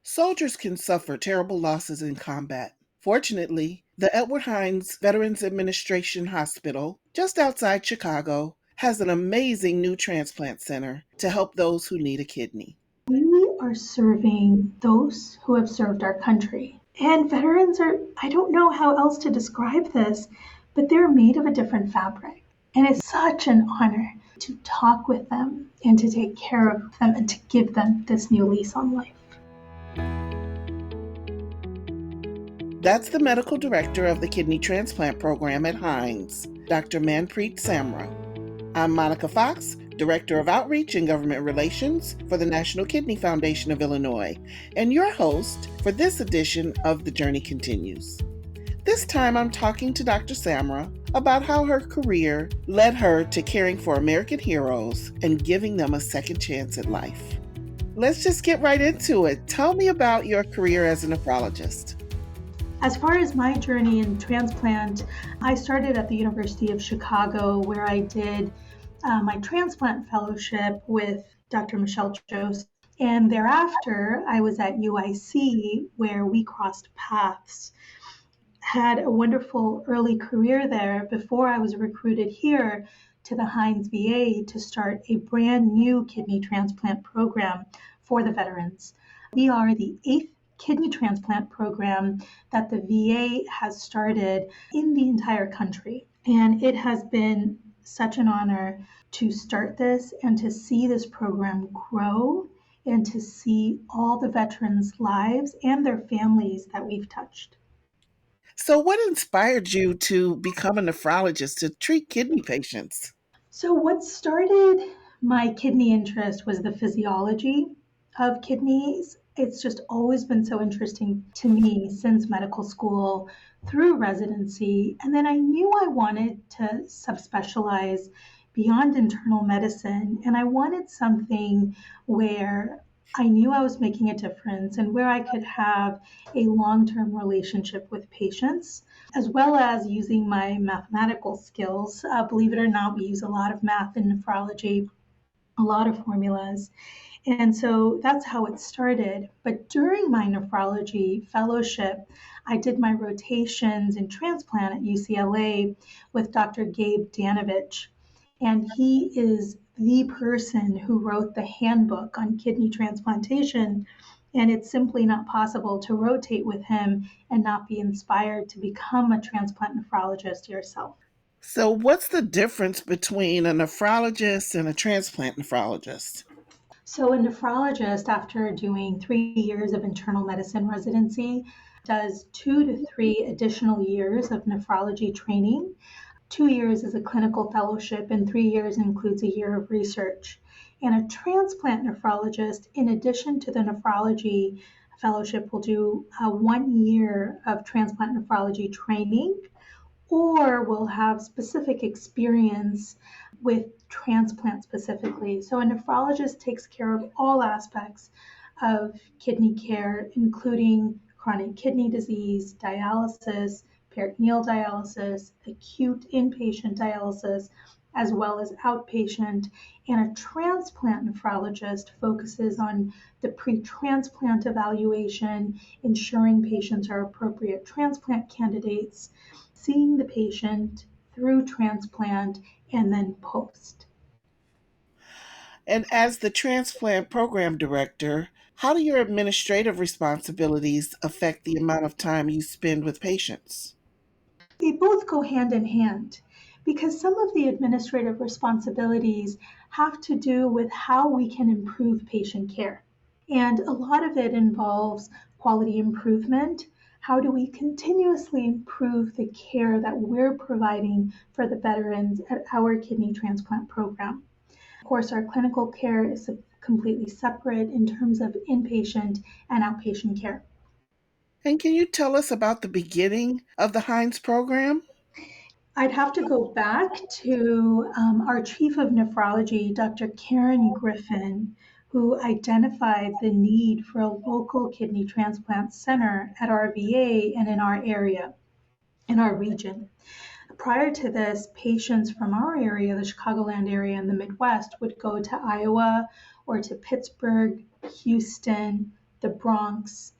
Soldiers can suffer terrible losses in combat. Fortunately, the Edward Hines Veterans Administration Hospital, just outside Chicago, has an amazing new transplant center to help those who need a kidney. We are serving those who have served our country. And veterans are, I don't know how else to describe this, but they're made of a different fabric. And it's such an honor to talk with them and to take care of them and to give them this new lease on life. That's the medical director of the kidney transplant program at Hines, Dr. Manpreet Samra. I'm Monica Fox, Director of Outreach and Government Relations for the National Kidney Foundation of Illinois, and your host for this edition of The Journey Continues. This time I'm talking to Dr. Samra about how her career led her to caring for American heroes and giving them a second chance at life. Let's just get right into it. Tell me about your career as a nephrologist. As far as my journey in transplant, I started at the University of Chicago where I did my transplant fellowship with Dr. Michelle Jose. And thereafter, I was at UIC where we crossed paths. Had a wonderful early career there before I was recruited here to the Hines VA to start a brand new kidney transplant program for the veterans. We are the 8th kidney transplant program that the VA has started in the entire country. And it has been such an honor to start this and to see this program grow and to see all the veterans' lives and their families that we've touched. So, what inspired you to become a nephrologist to treat kidney patients? So, what started my kidney interest was the physiology of kidneys. It's just always been so interesting to me since medical school through residency. And then I knew I wanted to subspecialize beyond internal medicine. And I wanted something where I knew I was making a difference and where I could have a long term relationship with patients as well as using my mathematical skills. Believe it or not, we use a lot of math in nephrology, a lot of formulas. And so that's how it started. But during my nephrology fellowship, I did my rotations in transplant at UCLA with Dr. Gabe Danovich. And he is the person who wrote the handbook on kidney transplantation. And it's simply not possible to rotate with him and not be inspired to become a transplant nephrologist yourself. So, what's the difference between a nephrologist and a transplant nephrologist? So, a nephrologist, after doing 3 years of internal medicine residency, does 2 to 3 additional years of nephrology training. 2 years is a clinical fellowship, and 3 years includes a year of research. And a transplant nephrologist, in addition to the nephrology fellowship, will do 1 year of transplant nephrology training or will have specific experience with transplant specifically. So a nephrologist takes care of all aspects of kidney care, including chronic kidney disease, dialysis, peritoneal dialysis, acute inpatient dialysis, as well as outpatient. And a transplant nephrologist focuses on the pre-transplant evaluation, ensuring patients are appropriate transplant candidates, seeing the patient through transplant, and then post. And as the transplant program director, how do your administrative responsibilities affect the amount of time you spend with patients? They both go hand in hand because some of the administrative responsibilities have to do with how we can improve patient care. And a lot of it involves quality improvement. How do we continuously improve the care that we're providing for the veterans at our kidney transplant program? Of course, our clinical care is completely separate in terms of inpatient and outpatient care. And can you tell us about the beginning of the Hines program? I'd have to go back to our chief of nephrology, Dr. Karen Griffin, who identified the need for a local kidney transplant center at our VA and in our area, in our region. Prior to this, patients from our area, the Chicagoland area and the Midwest, would go to Iowa or to Pittsburgh, Houston, the Bronx,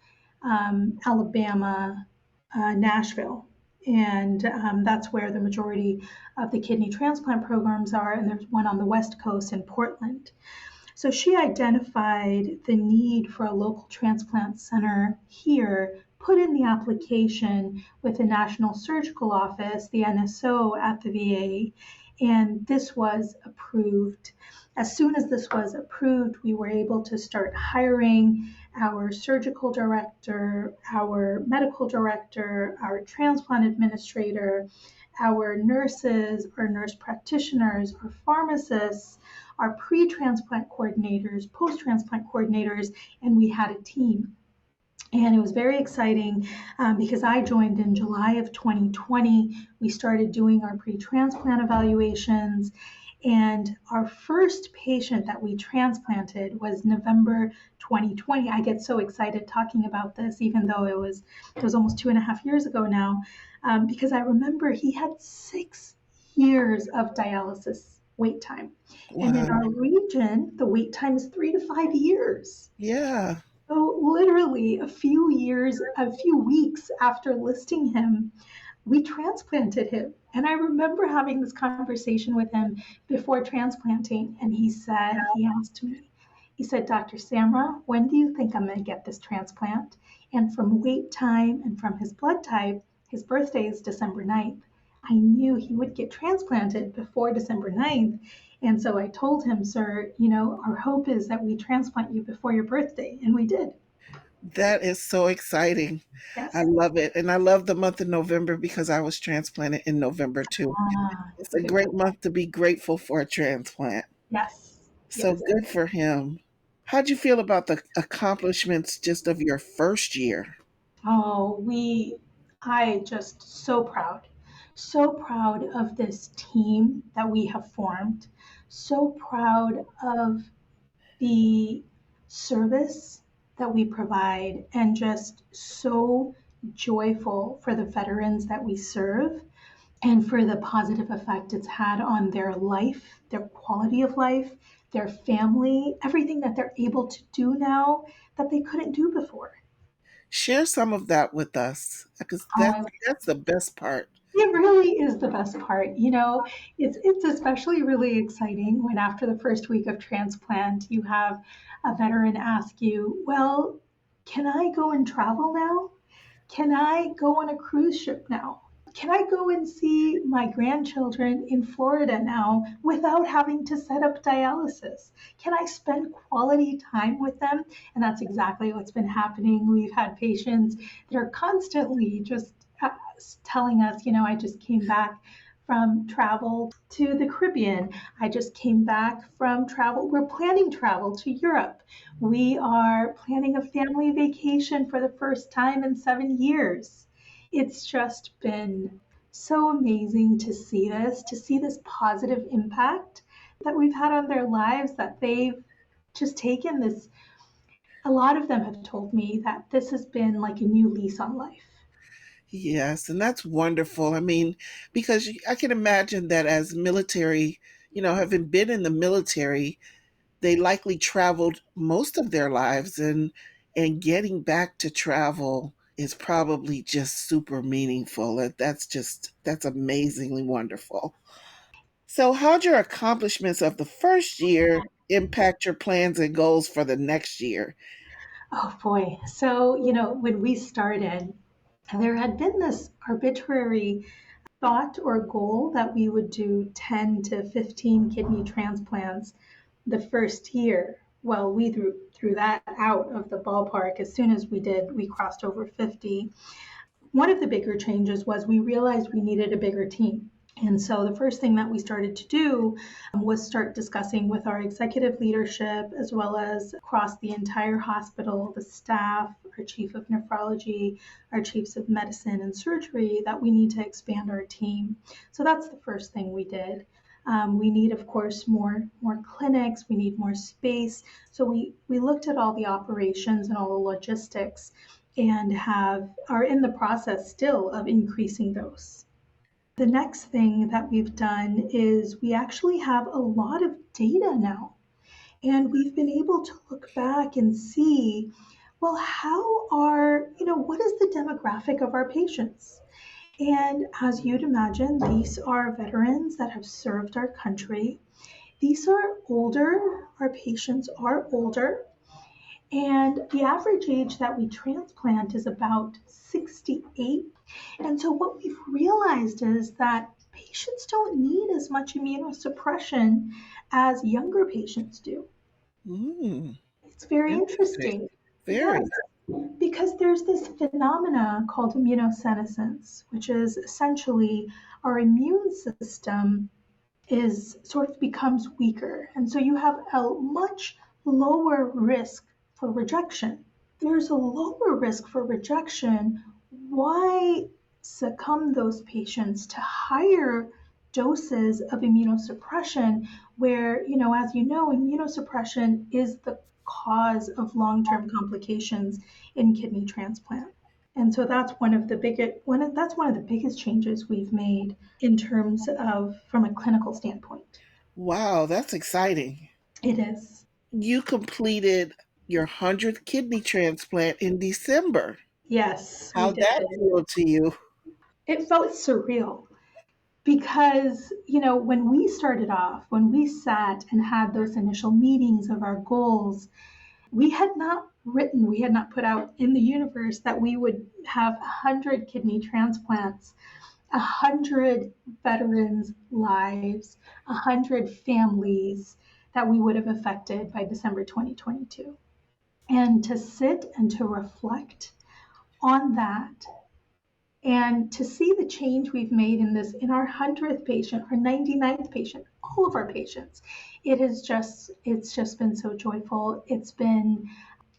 Alabama, Nashville. And that's where the majority of the kidney transplant programs are. And there's one on the West Coast in Portland. So she identified the need for a local transplant center here, put in the application with the National Surgical Office, the NSO at the VA, and this was approved. As soon as this was approved, we were able to start hiring our surgical director, our medical director, our transplant administrator, our nurses, our nurse practitioners, our pharmacists, our pre-transplant coordinators, post-transplant coordinators, and we had a team. And it was very exciting because I joined in July of 2020. We started doing our pre-transplant evaluations, and our first patient that we transplanted was November 2020. I get so excited talking about this, even though it was almost 2.5 years ago now, because I remember he had 6 years of dialysis wait time. And in Wow. our region, the wait time is 3 to 5 years. Yeah. So literally a few weeks after listing him, we transplanted him. And I remember having this conversation with him before transplanting. And he asked me, he said, Dr. Samra, when do you think I'm going to get this transplant? And from wait time and from his blood type, his birthday is December 9th. I knew he would get transplanted before December 9th. And so I told him, sir, our hope is that we transplant you before your birthday. And we did. That is so exciting. I Yes. love it. And I love the month of November because I was transplanted in November too. Ah, It's a good for great you. month to be grateful for a transplant. Yes. So Yes. good for him. How'd you feel about the accomplishments just of your first year? Oh, I just so proud of this team that we have formed, so proud of the service that we provide, and just so joyful for the veterans that we serve and for the positive effect it's had on their life, their quality of life, their family, everything that they're able to do now that they couldn't do before. Share some of that with us because Oh, that's the best part. it really is the best part. It's especially really exciting when after the first week of transplant, you have a veteran ask you, "Well, can I go and travel now? Can I go on a cruise ship now? Can I go and see my grandchildren in Florida now without having to set up dialysis? Can I spend quality time with them?" And that's exactly what's been happening. We've had patients that are constantly just telling us, I just came back from travel to the Caribbean. I just came back from travel. We're planning travel to Europe. We are planning a family vacation for the first time in 7 years. It's just been so amazing to see this positive impact that we've had on their lives, that they've just taken this. A lot of them have told me that this has been like a new lease on life. Yes, and that's wonderful. I mean, because I can imagine that as military, having been in the military, they likely traveled most of their lives and getting back to travel is probably just super meaningful. That's amazingly wonderful. So how'd your accomplishments of the first year impact your plans and goals for the next year? Oh boy. So, when we started, there had been this arbitrary thought or goal that we would do 10 to 15 kidney transplants the first year. Well, we threw that out of the ballpark. As soon as we crossed over 50. One of the bigger changes was we realized we needed a bigger team. And so the first thing that we started to do was start discussing with our executive leadership, as well as across the entire hospital, the staff, our chief of nephrology, our chiefs of medicine and surgery, that we need to expand our team. So that's the first thing we did. We need, of course, more clinics. We need more space. So we looked at all the operations and all the logistics, and are in the process still of increasing those. The next thing that we've done is we actually have a lot of data now, and we've been able to look back and see well, what is the demographic of our patients? And as you'd imagine, these are veterans that have served our country. These are older, our patients are older, and the average age that we transplant is about 68. And so what we've realized is that patients don't need as much immunosuppression as younger patients do. Mm, It's very interesting. interesting. Very. Yes, because there's this phenomena called immunosenescence, which is essentially our immune system is sort of becomes weaker. And so you have a much lower risk for rejection. There's a lower risk for rejection. Why succumb those patients to higher doses of immunosuppression where, as you know, immunosuppression is the cause of long-term complications in kidney transplant. And so that's one of the biggest changes we've made in terms of from a clinical standpoint. Wow, that's exciting. It is. You completed your 100th kidney transplant in December. Yes, we How'd did. that feel to you? It felt surreal because, when we started off, when we sat and had those initial meetings of our goals, we had not put out in the universe that we would have 100 kidney transplants, 100 veterans' lives, 100 families that we would have affected by December 2022. And to sit and to reflect on that and to see the change we've made in our 100th patient, our 99th patient, all of our patients, it's just been so joyful. It's been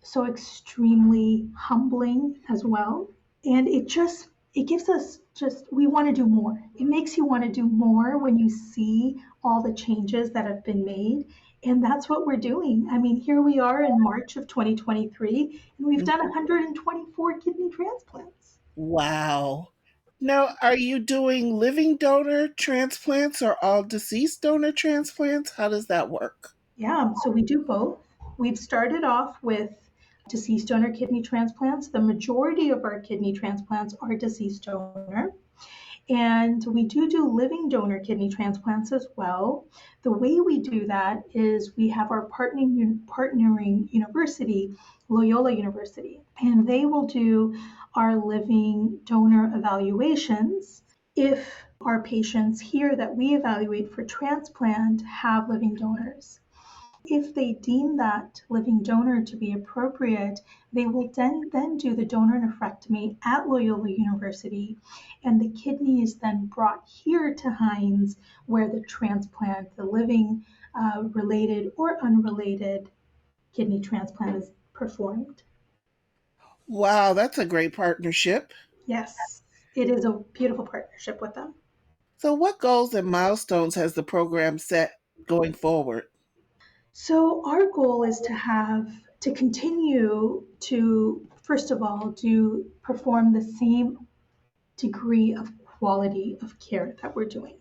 so extremely humbling as well. And it gives us just we want to do more. It makes you want to do more when you see all the changes that have been made. And that's what we're doing. I mean, here we are in March of 2023, and we've done Mhm. 124 kidney transplants. Wow. Now, are you doing living donor transplants or all deceased donor transplants? How does that work? Yeah, so we do both. We've started off with deceased donor kidney transplants. The majority of our kidney transplants are deceased donor. And we do living donor kidney transplants as well. The way we do that is we have our partnering university, Loyola University, and they will do our living donor evaluations if our patients here that we evaluate for transplant have living donors. If they deem that living donor to be appropriate, they will then do the donor nephrectomy at Loyola University, and the kidney is then brought here to Hines, where the transplant, the living related or unrelated kidney transplant is performed. Wow, that's a great partnership. Yes, it is a beautiful partnership with them. So, what goals and milestones has the program set going forward? So our goal is to continue to, first of all, do perform the same degree of quality of care that we're doing.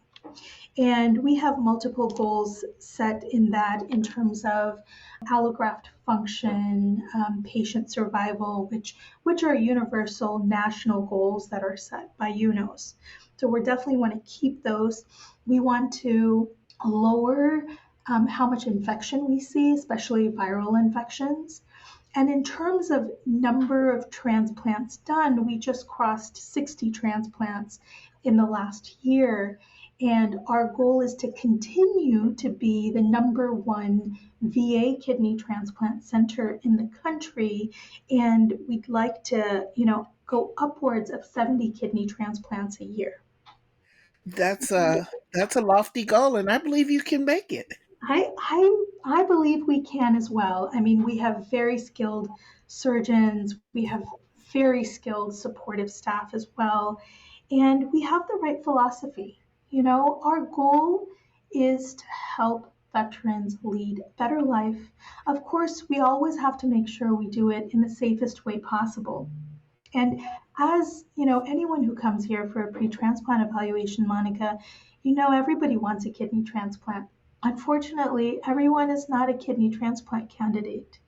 And we have multiple goals set in that in terms of allograft function, patient survival, which are universal national goals that are set by UNOS. So we definitely want to keep those. We want to lower how much infection we see, especially viral infections. And in terms of number of transplants done, we just crossed 60 transplants in the last year. And our goal is to continue to be the number one VA kidney transplant center in the country. And we'd like to, go upwards of 70 kidney transplants a year. That's a lofty goal, and I believe you can make it. I believe we can as well. I mean, we have very skilled surgeons, we have very skilled supportive staff as well, and we have the right philosophy. Our goal is to help veterans lead a better life. Of course, we always have to make sure we do it in the safest way possible. And as anyone who comes here for a pre-transplant evaluation, Monica, everybody wants a kidney transplant. Unfortunately, everyone is not a kidney transplant candidate.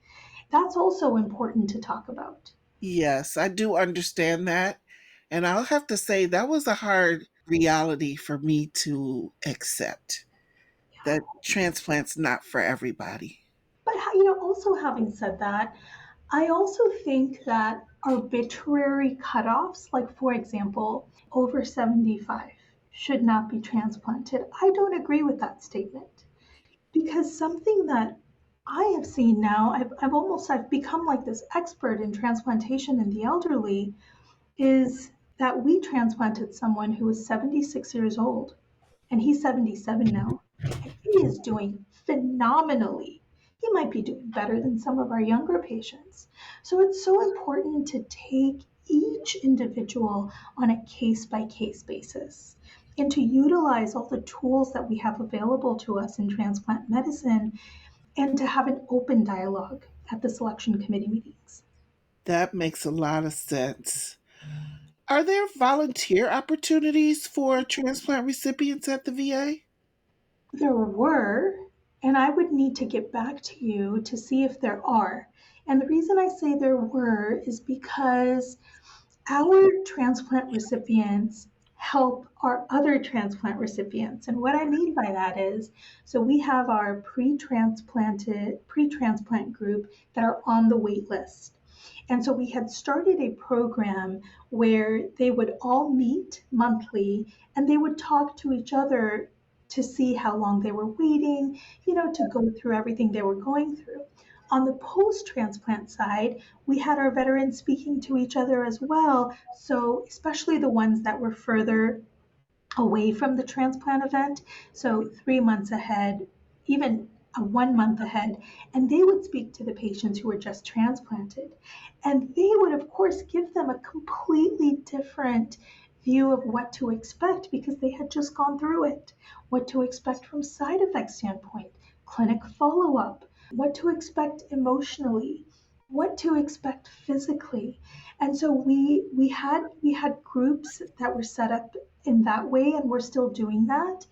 that's also important to talk about. Yes, I do understand that. And I'll have to say that was a hard reality for me to accept that transplant's not for everybody. But also having said that, I also think that arbitrary cutoffs, like for example, over 75 should not be transplanted. I don't agree with that statement because something that I have seen now, I've become like this expert in transplantation in the elderly, is that we transplanted someone who was 76 years old and he's 77 now. And he is doing phenomenally. He might be doing better than some of our younger patients. So it's so important to take each individual on a case by case basis and to utilize all the tools that we have available to us in transplant medicine and to have an open dialogue at the selection committee meetings. That makes a lot of sense. Are there volunteer opportunities for transplant recipients at the VA? There were, and I would need to get back to you to see if there are. And the reason I say there were is because our transplant recipients help our other transplant recipients. And what I mean by that is, so we have our pre-transplant group that are on the wait list. And so we had started a program where they would all meet monthly and they would talk to each other to see how long they were waiting, to go through everything they were going through. On the post transplant side, we had our veterans speaking to each other as well. So, especially the ones that were further away from the transplant event, so 3 months ahead, even a 1 month ahead, and they would speak to the patients who were just transplanted. And they would, of course, give them a completely different view of what to expect because they had just gone through it, what to expect from side effect standpoint, clinic follow-up, what to expect emotionally, what to expect physically. And so we had groups that were set up in that way, and we're still doing that.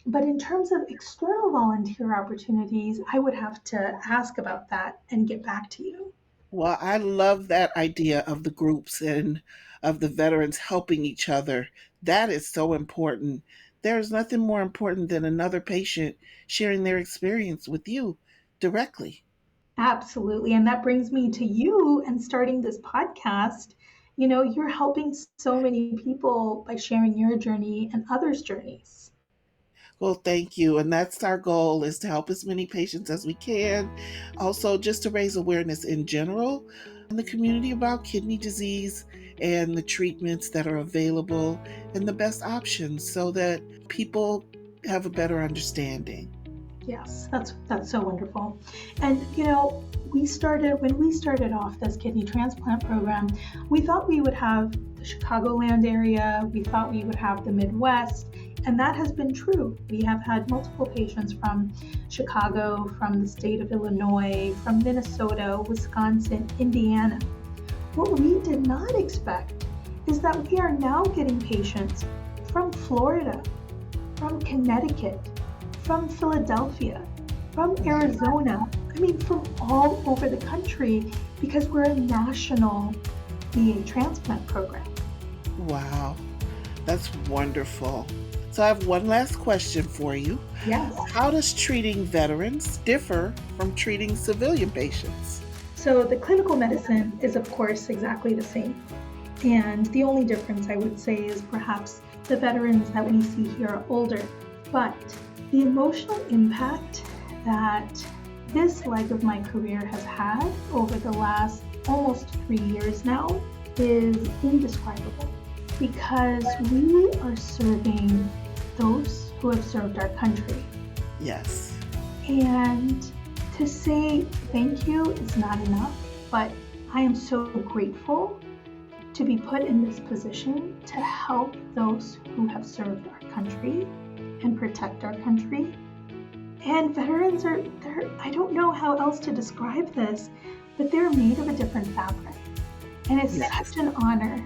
But in terms of external volunteer opportunities, I would have to ask about that and get back to you. Well, I love that idea of the groups and of the veterans helping each other. That is so important. There's nothing more important than another patient sharing their experience with you directly. Absolutely. And that brings me to you and starting this podcast. You're helping so many people by sharing your journey and others' journeys. Well, thank you. And that's our goal is to help as many patients as we can. Also, just to raise awareness in general in the community about kidney disease and the treatments that are available and the best options so that people have a better understanding. Yes, that's so wonderful. And when we started off this kidney transplant program, we thought we would have the Chicagoland area, we thought we would have the Midwest, and that has been true. We have had multiple patients from Chicago, from the state of Illinois, from Minnesota, Wisconsin, Indiana. What we did not expect is that we are now getting patients from Florida, from Connecticut, from Philadelphia, from Arizona, from all over the country because we're a national VA transplant program. Wow, that's wonderful. So, I have one last question for you. Yes. How does treating veterans differ from treating civilian patients? So the clinical medicine is, of course, exactly the same. And the only difference I would say is perhaps the veterans that we see here are older. But the emotional impact that this leg of my career has had over the last almost 3 years now is indescribable because we are serving those who have served our country. Yes. And to say thank you is not enough, but I am so grateful to be put in this position to help those who have served our country and protect our country. And veterans I don't know how else to describe this, but they're made of a different fabric. And it's such an honor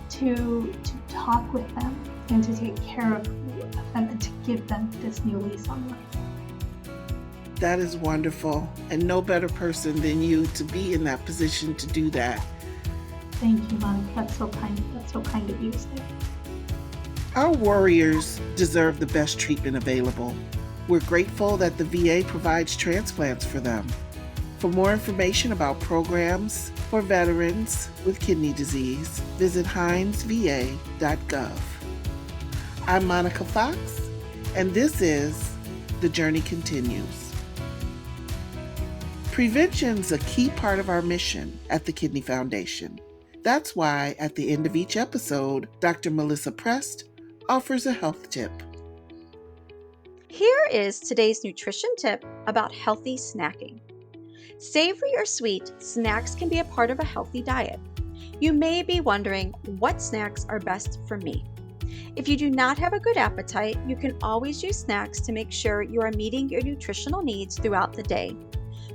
to talk with them and to take care of them and to give them this new lease on life. That is wonderful, and no better person than you to be in that position to do that. Thank you, Monica. That's so kind. That's so kind of you to say. Our warriors deserve the best treatment available. We're grateful that the VA provides transplants for them. For more information about programs for veterans with kidney disease, visit hinesva.gov. I'm Monica Fox, and this is The Journey Continues. Prevention's a key part of our mission at the Kidney Foundation. That's why at the end of each episode, Dr. Melissa Prest offers a health tip. Here is today's nutrition tip about healthy snacking. Savory or sweet, snacks can be a part of a healthy diet. You may be wondering what snacks are best for me. If you do not have a good appetite, you can always use snacks to make sure you are meeting your nutritional needs throughout the day.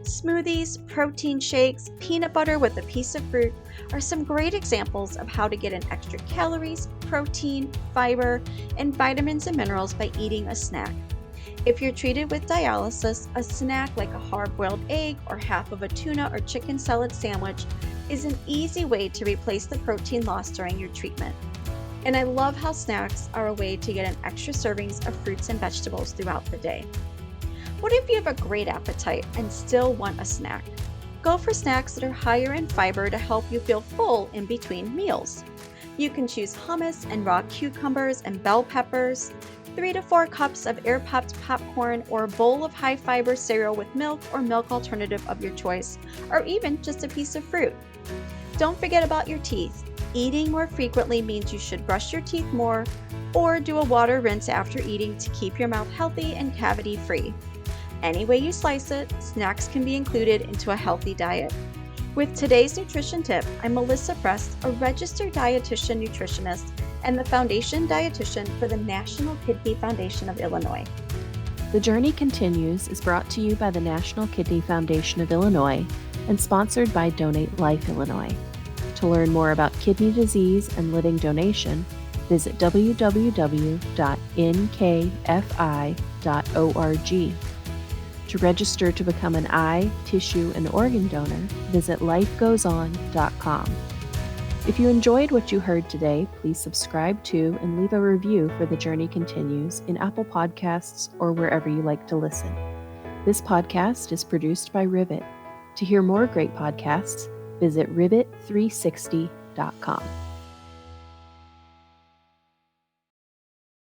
Smoothies, protein shakes, peanut butter with a piece of fruit are some great examples of how to get in extra calories, protein, fiber, and vitamins and minerals by eating a snack. If you're treated with dialysis, a snack like a hard-boiled egg or half of a tuna or chicken salad sandwich is an easy way to replace the protein lost during your treatment. And I love how snacks are a way to get in extra servings of fruits and vegetables throughout the day. What if you have a great appetite and still want a snack? Go for snacks that are higher in fiber to help you feel full in between meals. You can choose hummus and raw cucumbers and bell peppers, 3 to 4 cups of air-popped popcorn, or a bowl of high-fiber cereal with milk or milk alternative of your choice, or even just a piece of fruit. Don't forget about your teeth. Eating more frequently means you should brush your teeth more or do a water rinse after eating to keep your mouth healthy and cavity-free. Any way you slice it, snacks can be included into a healthy diet. With today's nutrition tip, I'm Melissa Prest, a registered dietitian nutritionist and the foundation dietitian for the National Kidney Foundation of Illinois. The Journey Continues is brought to you by the National Kidney Foundation of Illinois and sponsored by Donate Life Illinois. To learn more about kidney disease and living donation, visit www.nkfi.org. To register to become an eye, tissue, and organ donor, visit lifegoeson.com. If you enjoyed what you heard today, please subscribe to and leave a review for The Journey Continues in Apple Podcasts or wherever you like to listen. This podcast is produced by Rivet. To hear more great podcasts, visit rivet360.com.